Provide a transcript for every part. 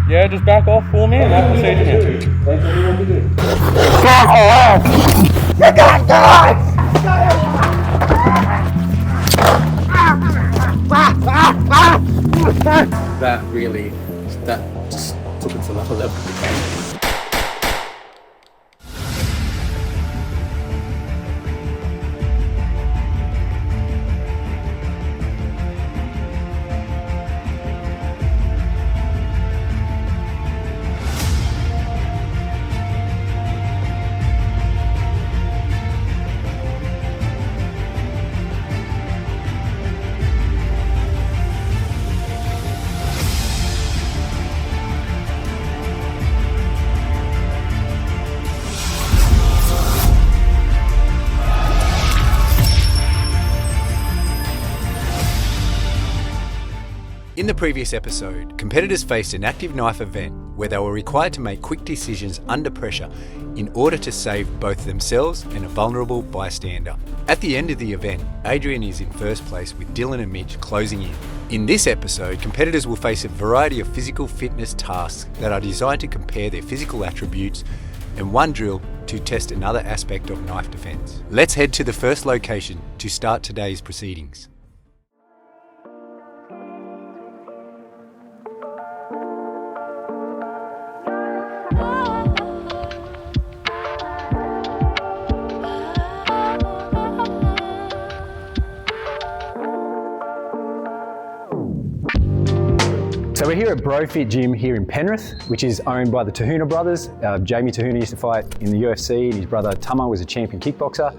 Yeah, just back off for me and I'll say it again. That really, that just took it to another level. In the previous episode, competitors faced an active knife event where they were required to make quick decisions under pressure in order to save both themselves and a vulnerable bystander. At the end of the event, Adrian is in first place with Dylan and Mitch closing in. In this episode, competitors will face a variety of physical fitness tasks that are designed to compare their physical attributes and one drill to test another aspect of knife defense. Let's head to the first location to start today's proceedings. So we're here at BroFit Gym here in Penrith, which is owned by the Tahuna brothers. Jamie Tahuna used to fight in the UFC and his brother Tama was a champion kickboxer.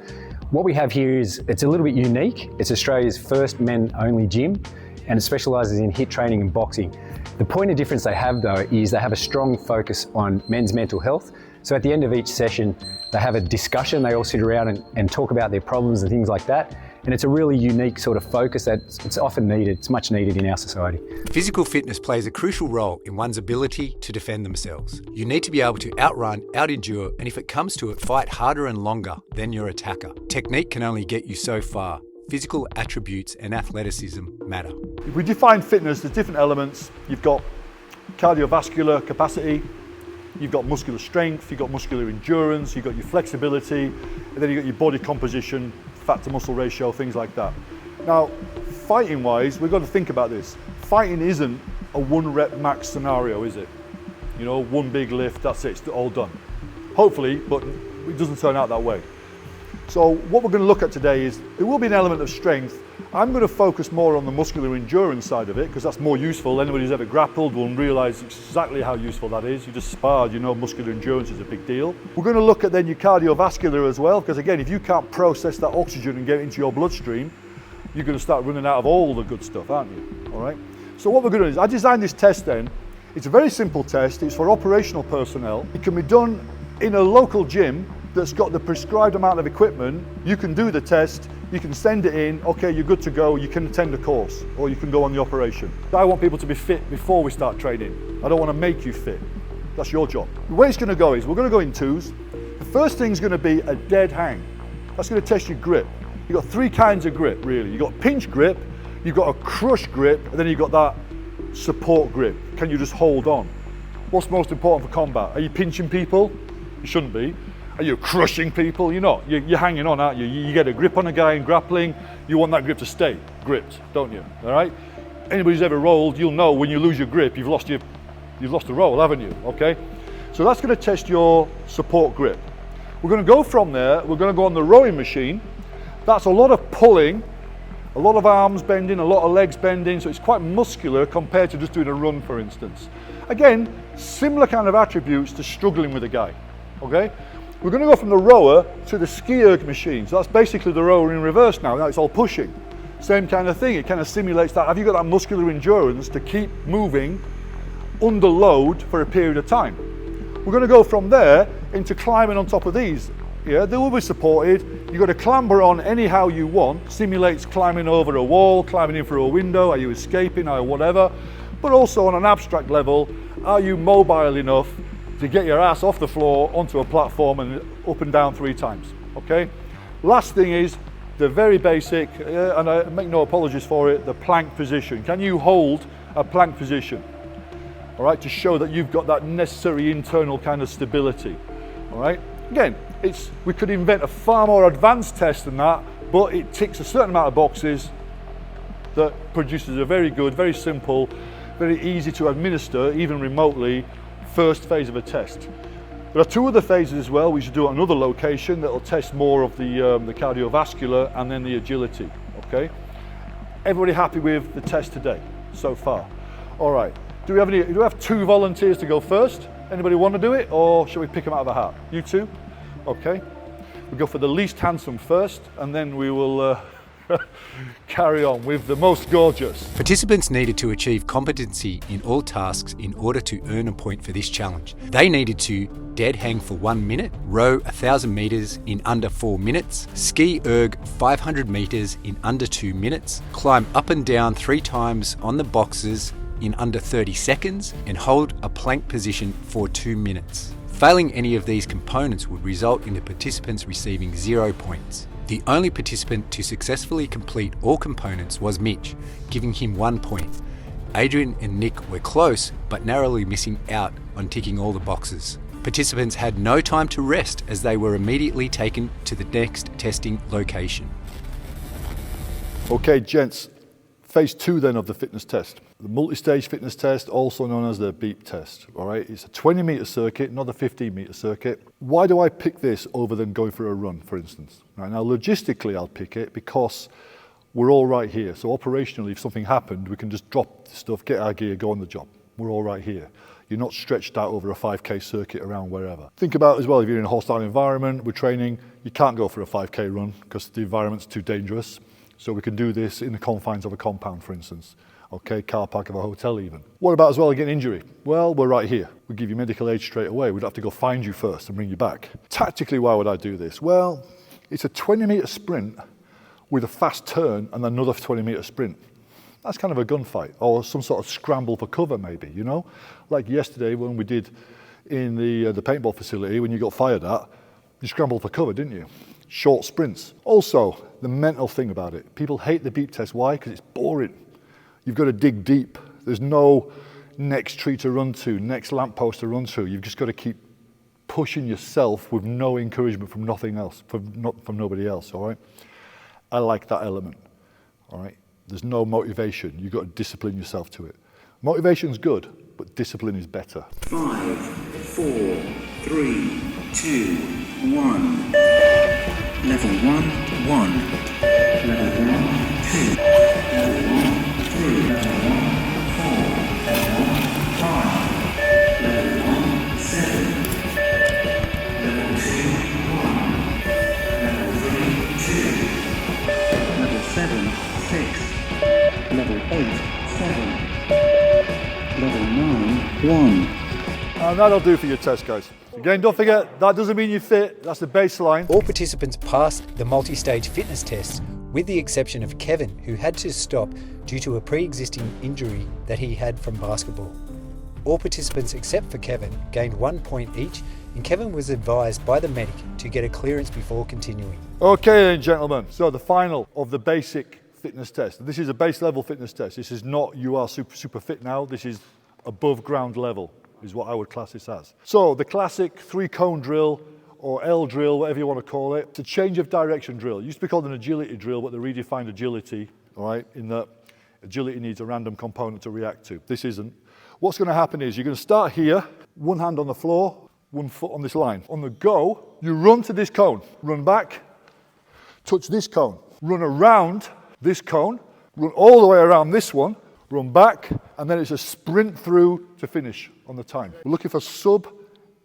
What we have here is, it's a little bit unique. It's Australia's first men-only gym and it specialises in HIIT training and boxing. The point of difference they have though is they have a strong focus on men's mental health. So at the end of each session, they have a discussion, they all sit around and talk about their problems and things like that. And it's a really unique sort of focus that it's often needed, it's much needed in our society. Physical fitness plays a crucial role in one's ability to defend themselves. You need to be able to outrun, out-endure, and if it comes to it, fight harder and longer than your attacker. Technique can only get you so far. Physical attributes and athleticism matter. If we define fitness, there's different elements. You've got cardiovascular capacity, you've got muscular strength, you've got muscular endurance, you've got your flexibility, and then you've got your body composition, fat to muscle ratio, things like that. Now, fighting wise, we've got to think about this. Fighting isn't a one rep max scenario, is it? You know, one big lift, that's it, it's all done. Hopefully, but it doesn't turn out that way. So what we're going to look at today is, there will be an element of strength. I'm going to focus more on the muscular endurance side of it, because that's more useful. Anybody who's ever grappled will realise exactly how useful that is. You just sparred, you know muscular endurance is a big deal. We're going to look at then your cardiovascular as well, because again, if you can't process that oxygen and get it into your bloodstream, you're going to start running out of all the good stuff, aren't you? All right. So what we're going to do is, I designed this test then. It's a very simple test. It's for operational personnel. It can be done in a local gym that's got the prescribed amount of equipment. You can do the test, you can send it in, okay, you're good to go, you can attend a course, or you can go on the operation. I want people to be fit before we start training. I don't want to make you fit. That's your job. The way it's going to go is, we're going to go in twos. The first thing's going to be a dead hang. That's going to test your grip. You've got three kinds of grip, really. You've got pinch grip, you've got a crush grip, and then you've got that support grip. Can you just hold on? What's most important for combat? Are you pinching people? You shouldn't be. Are you crushing people? You're not. You're hanging on, aren't you? You get a grip on a guy in grappling, you want that grip to stay gripped, don't you? All right? Anybody who's ever rolled, you'll know when you lose your grip, you've lost the roll, haven't you? Okay? So that's going to test your support grip. We're going to go from there, we're going to go on the rowing machine. That's a lot of pulling, a lot of arms bending, a lot of legs bending, so it's quite muscular compared to just doing a run, for instance. Again, similar kind of attributes to struggling with a guy, okay? We're going to go from the rower to the ski erg machine. So that's basically the rower in reverse now. Now it's all pushing. Same kind of thing. It kind of simulates that. Have you got that muscular endurance to keep moving under load for a period of time? We're going to go from there into climbing on top of these. Yeah, they will be supported. You've got to clamber on anyhow you want. Simulates climbing over a wall, climbing in through a window. Are you escaping or whatever? But also on an abstract level, are you mobile enough to get your ass off the floor onto a platform and up and down 3 times, okay? Last thing is the very basic, and I make no apologies for it, the plank position. Can you hold a plank position? all right, to show that you've got that necessary internal kind of stability, all right? Again, we could invent a far more advanced test than that, but it ticks a certain amount of boxes that produces a very good, very simple, very easy to administer, even remotely, first phase of a test. There are two other phases as well. We should do at another location that will test more of the cardiovascular and then the agility, okay? Everybody happy with the test today so far? All right, do we have two volunteers to go first? Anybody want to do it, or shall we pick them out of a hat? You two? Okay. We'll go for the least handsome first, and then we will carry on with the most gorgeous. Participants needed to achieve competency in all tasks in order to earn a point for this challenge. They needed to dead hang for 1 minute, row 1,000 metres in under 4 minutes, ski erg 500 metres in under 2 minutes, climb up and down 3 times on the boxes in under 30 seconds, and hold a plank position for 2 minutes. Failing any of these components would result in the participants receiving 0 points. The only participant to successfully complete all components was Mitch, giving him 1 point. Adrian and Nick were close, but narrowly missing out on ticking all the boxes. Participants had no time to rest as they were immediately taken to the next testing location. Okay, gents, phase 2 then of the fitness test. The multi-stage fitness test, also known as the beep test, all right? It's a 20-metre circuit, not a 15-metre circuit. Why do I pick this over than going for a run, for instance? Right, now, logistically, I'll pick it because we're all right here. So operationally, if something happened, we can just drop the stuff, get our gear, go on the job. We're all right here. You're not stretched out over a 5K circuit around wherever. Think about as well, if you're in a hostile environment, we're training, you can't go for a 5K run because the environment's too dangerous. So we can do this in the confines of a compound, for instance. Okay, car park of a hotel even. What about as well getting injury? Well, we're right here. We give you medical aid straight away. We'd have to go find you first and bring you back. Tactically, why would I do this? Well, it's a 20-metre sprint with a fast turn and another 20-metre sprint. That's kind of a gunfight, or some sort of scramble for cover maybe, you know? Like yesterday when we did in the paintball facility, when you got fired at, you scrambled for cover, didn't you? Short sprints. Also, the mental thing about it. People hate the beep test. Why? Because it's boring. You've got to dig deep. There's no next tree to run to, next lamppost to run through. You've just got to keep pushing yourself with no encouragement from nothing else, from nobody else, all right? I like that element, all right? There's no motivation. You've got to discipline yourself to it. Motivation's good, but discipline is better. 5, 4, 3, 2, 1. Level 1, 1. Level 1, 2. Level 1, 3. Level 1, 4. Level 1, 5. Level 1, 7. Level 2, 1. Level 3, 2. Level 7, 6. Level 8, 7. Level 9, 1. And that'll do for your test, guys. Again, don't forget, that doesn't mean you're fit. That's the baseline. All participants passed the multi-stage fitness tests, with the exception of Kevin, who had to stop due to a pre-existing injury that he had from basketball. All participants except for Kevin gained 1 point each, and Kevin was advised by the medic to get a clearance before continuing. Okay then, gentlemen, so the final of the basic fitness test. This is a base level fitness test. This is not you are super fit now. This is above ground level, is what I would class this as. So the classic 3-cone drill, or L drill, whatever you want to call it. It's a change of direction drill. It used to be called an agility drill, but they redefined agility, all right, in that agility needs a random component to react to. This isn't. What's going to happen is you're going to start here, one hand on the floor, 1 foot on this line. On the go, you run to this cone, run back, touch this cone, run around this cone, run all the way around this one, run back, and then it's a sprint through to finish on the time. We're looking for sub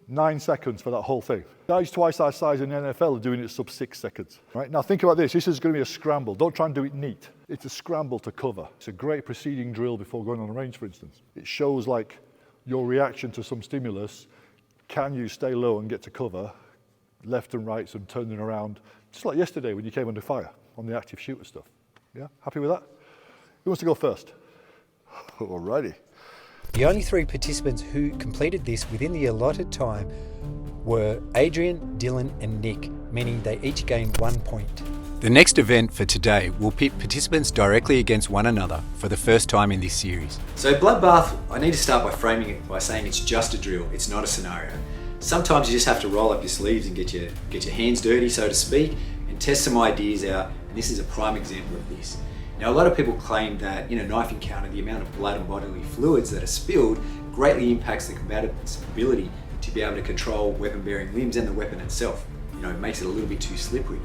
9 seconds for that whole thing. Guys twice our size in the NFL are doing it sub 6 seconds. Right? Now think about this. This is going to be a scramble. Don't try and do it neat. It's a scramble to cover. It's a great preceding drill before going on the range, for instance. It shows like your reaction to some stimulus. Can you stay low and get to cover? Left and right, and turning around. Just like yesterday when you came under fire on the active shooter stuff. Yeah? Happy with that? Who wants to go first? Alrighty. The only 3 participants who completed this within the allotted time were Adrian, Dylan and Nick, meaning they each gained 1 point. The The next event for today will pit participants directly against one another for the first time in this series. So Bloodbath, I need to start by framing it by saying it's just a drill, it's not a scenario. Sometimes you just have to roll up your sleeves and get your hands dirty, so to speak, and test some ideas out, and this is a prime example of this. Now, a lot of people claim that in a knife encounter, the amount of blood and bodily fluids that are spilled greatly impacts the combatant's ability to be able to control weapon-bearing limbs and the weapon itself. It makes it a little bit too slippery.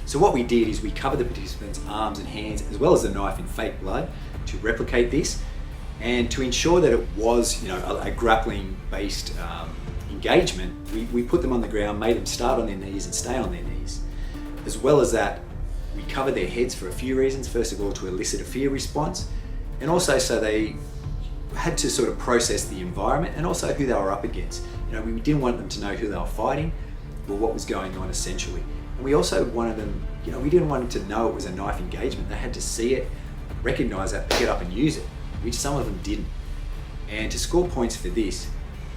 So what we did is we covered the participants' arms and hands as well as the knife in fake blood to replicate this, and to ensure that it was a grappling-based engagement, we put them on the ground, made them start on their knees and stay on their knees. As well as that, we covered their heads for a few reasons. First of all, to elicit a fear response, and also so they had to sort of process the environment and also who they were up against. We didn't want them to know who they were fighting or what was going on essentially. And we also wanted them, we didn't want them to know it was a knife engagement. They had to see it, recognize that, pick it up and use it, which some of them didn't. And to score points for this,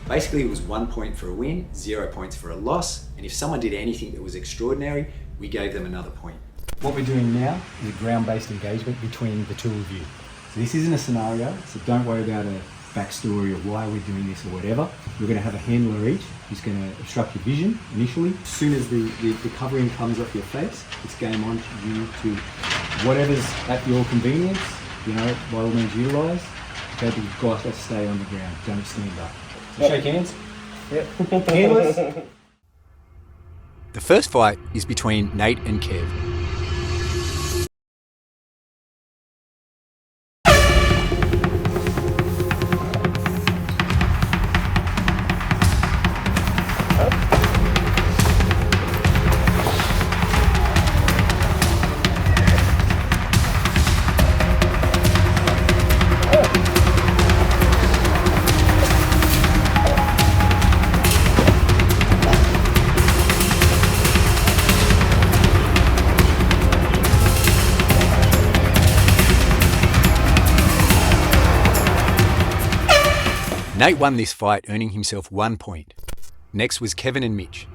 basically it was 1 point for a win, 0 points for a loss, and if someone did anything that was extraordinary, we gave them another point. What we're doing now is a ground-based engagement between the two of you. So this isn't a scenario, so don't worry about a backstory of why we're doing this or whatever. We're going to have a handler each who's going to obstruct your vision initially. As soon as the covering comes off your face, it's game on to you to whatever's at your convenience, by all means utilise. Okay, but you've got to stay on the ground, don't stand up. So shake hands. Yep. Handless. The first fight is between Nate and Kev. Nate won this fight, earning himself 1 point. Next was Kevin and Mitch.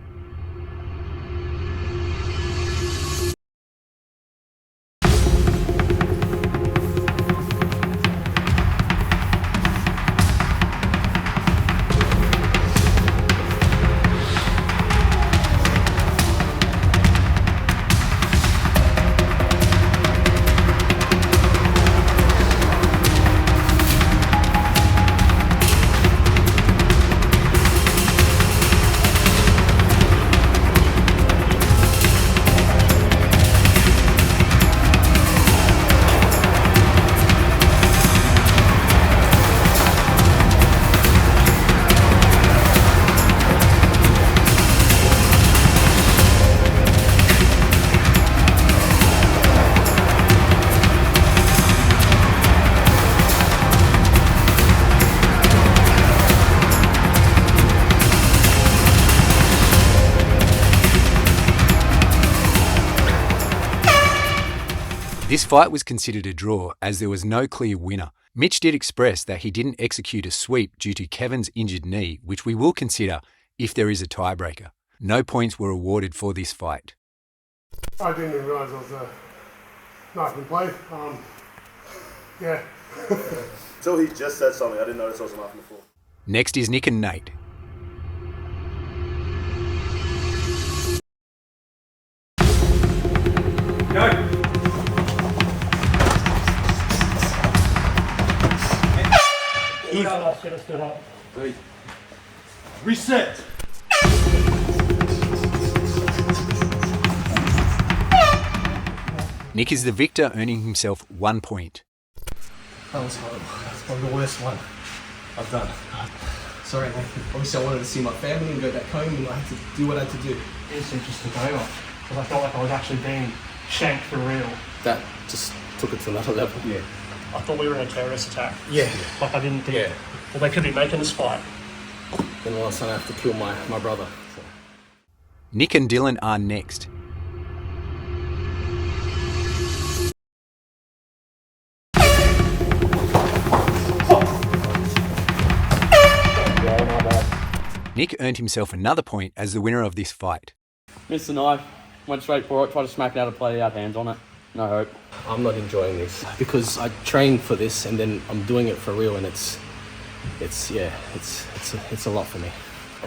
This fight was considered a draw as there was no clear winner. Mitch did express that he didn't execute a sweep due to Kevin's injured knee, which we will consider if there is a tiebreaker. No points were awarded for this fight. I didn't even realise I was knife in play. Yeah. Until he just said something, I didn't notice I was a knife before. Next is Nick and Nate. Go! Reset. Nick is the victor, earning himself 1 point. That was horrible. That's probably the worst one I've done. Sorry, mate. Obviously, I wanted to see my family and go back home, and I had to do what I had to do. Instant just took over because I felt like I was actually being shanked for real. That just took it to another level. Yeah. I thought we were in a terrorist attack. Yeah. Like I didn't think, well, they could be making us fight. Then all of a sudden I have to kill my brother. So. Nick and Dylan are next. Nick earned himself another point as the winner of this fight. Missed the knife. Went straight for it, tried to smack it out of play, out hands on it. No hope. I'm not enjoying this because I trained for this and then I'm doing it for real, and it's a lot for me.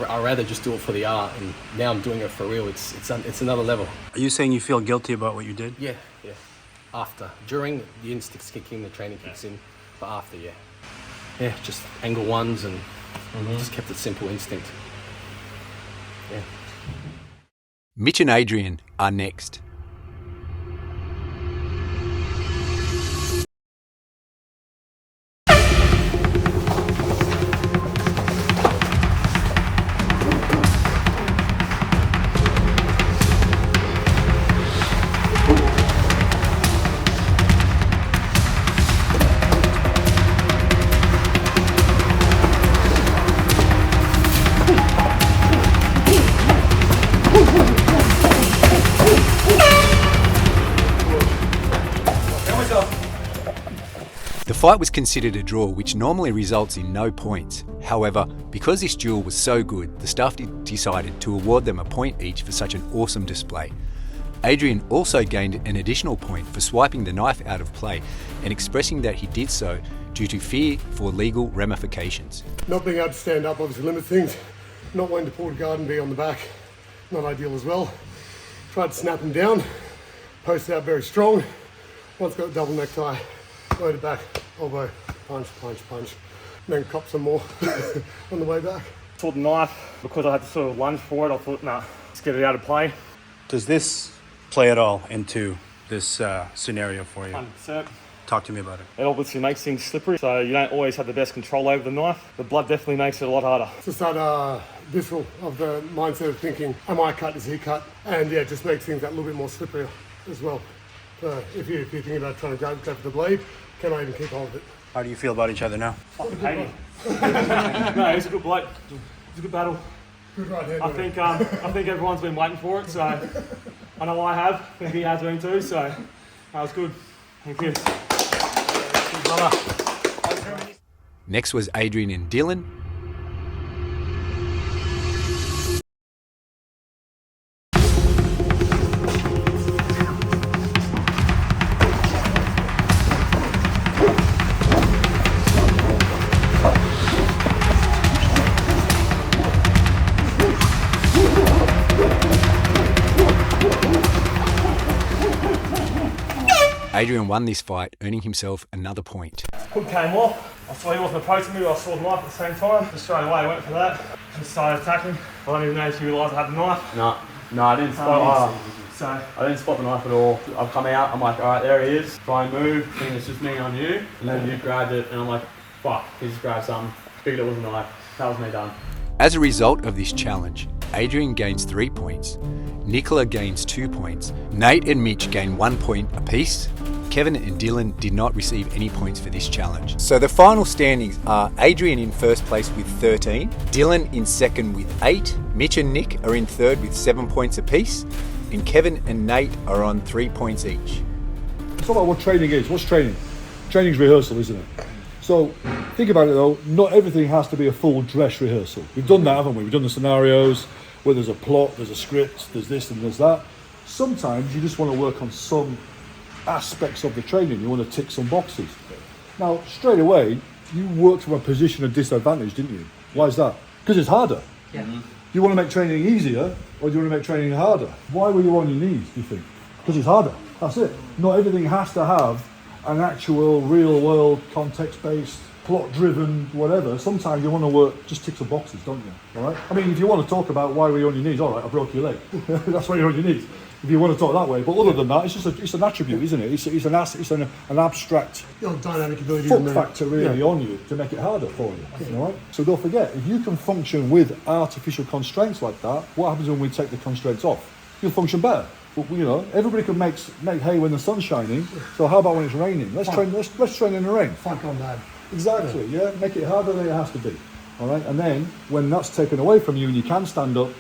I'd rather just do it for the art, and now I'm doing it for real. It's another level. Are you saying you feel guilty about what you did? Yeah. After, during, the instincts kick in, the training kicks in, but after, yeah, just angle ones and just kept it simple, instinct. Yeah. Mitch and Adrian are next. The fight was considered a draw, which normally results in no points. However, because this duel was so good, the staff decided to award them a point each for such an awesome display. Adrian also gained an additional point for swiping the knife out of play and expressing that he did so due to fear for legal ramifications. Not being able to stand up obviously limits things. Not wanting to pull the guard and be on the back, not ideal as well. Tried to snap him down, posted out very strong. Once got double necktie, loaded back, elbow, punch, punch, punch. And then cop some more on the way back. Pulled the knife because I had to sort of lunge for it. I thought, nah, let's get it out of play. Does this play at all into this scenario for you? 100%. Talk to me about it. It obviously makes things slippery, so you don't always have the best control over the knife. The blood definitely makes it a lot harder. Just that visceral of the mindset of thinking, am I cut, is he cut? And yeah, it just makes things that little bit more slippery as well. If you're thinking about trying to go for the blade, can I even keep hold of it? How do you feel about each other now? Fucking hate him. No, he's a good bloke. It's a good battle. Good right hand. I think everyone's been waiting for it, so I know I have. I think he has been too, so that was good. Thank you. Next was Adrian and Dylan. Adrian won this fight, earning himself another point. Hook came off. I saw he wasn't approaching me, but I saw the knife at the same time. Just straight away I went for that. Just started attacking. I don't even know if you realised I had the knife. No, I didn't spot I didn't spot the knife at all. I've come out, I'm like, alright, there he is. Try and move, thinking it's just me on you. And then you grabbed it, and I'm like, fuck, he just grabbed something. Figured it was a knife. That was me done. As a result of this challenge, Adrian gains 3 points, Nikola gains 2 points, Nate and Mitch gain 1 point apiece. Kevin and Dylan did not receive any points for this challenge. So the final standings are Adrian in first place with 13, Dylan in second with 8, Mitch and Nick are in third with 7 points apiece, and Kevin and Nate are on 3 points each. It's all about what training is. What's training? Training's rehearsal, isn't it? So think about it though, not everything has to be a full dress rehearsal. We've done that, haven't we? We've done the scenarios where there's a plot, there's a script, there's this and there's that. Sometimes you just want to work on some aspects of the training. You want to tick some boxes. Now, straight away, you worked from a position of disadvantage, didn't you? Why is that? Because it's harder. Yeah. Do you want to make training easier or do you want to make training harder? Why were you on your knees, do you think? Because it's harder. That's it. Not everything has to have an actual real world context-based, plot-driven, whatever. Sometimes you want to work, just tick some boxes, don't you? All right? I mean, if you want to talk about why were you on your knees, all right, I broke your leg. That's why you're on your knees. If you want to talk that way, but other than that, it's an attribute, isn't it? It's an abstract dynamic ability foot factor really on you to make it harder for you. All right. So don't forget, if you can function with artificial constraints like that, what happens when we take the constraints off? You'll function better. But, you know, everybody can make hay when the sun's shining. So how about when it's raining? Let's train in the rain. Fuck on that. Exactly. Yeah. Make it harder than it has to be. All right. And then when that's taken away from you and you can stand up.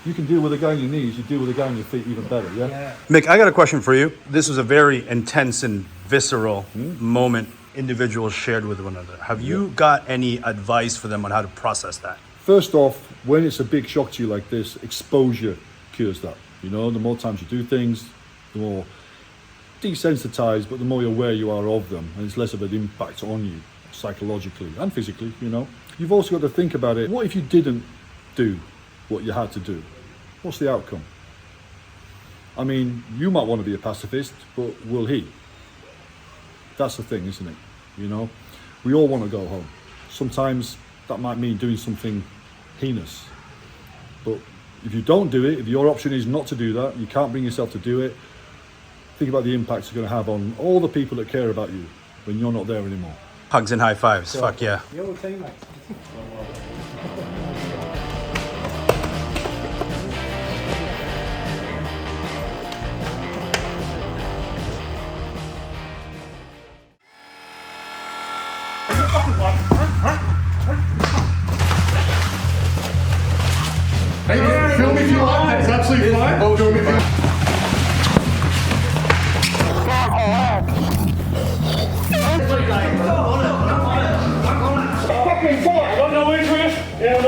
You can deal with a guy on your knees, you deal with a guy on your feet even better, yeah? Mick, I got a question for you. This was a very intense and visceral moment individuals shared with one another. Have you got any advice for them on how to process that? First off, when it's a big shock to you like this, exposure cures that. You know, the more times you do things, the more desensitized, but the more aware you are of them, and it's less of an impact on you psychologically and physically, you know. You've also got to think about it. What if you didn't do what you had to do? What's the outcome? I mean, you might want to be a pacifist, but will he? That's the thing, isn't it? You know, we all want to go home. Sometimes that might mean doing something heinous, but if you don't do it, if your option is not to do that, you can't bring yourself to do it, think about the impact it's going to have on all the people that care about you when you're not there anymore. Hugs and high fives. Fuck yeah. You're a teammate. Hey, film if you like, that's absolutely fine. Film if you like. Fucking fight! I got no interest in an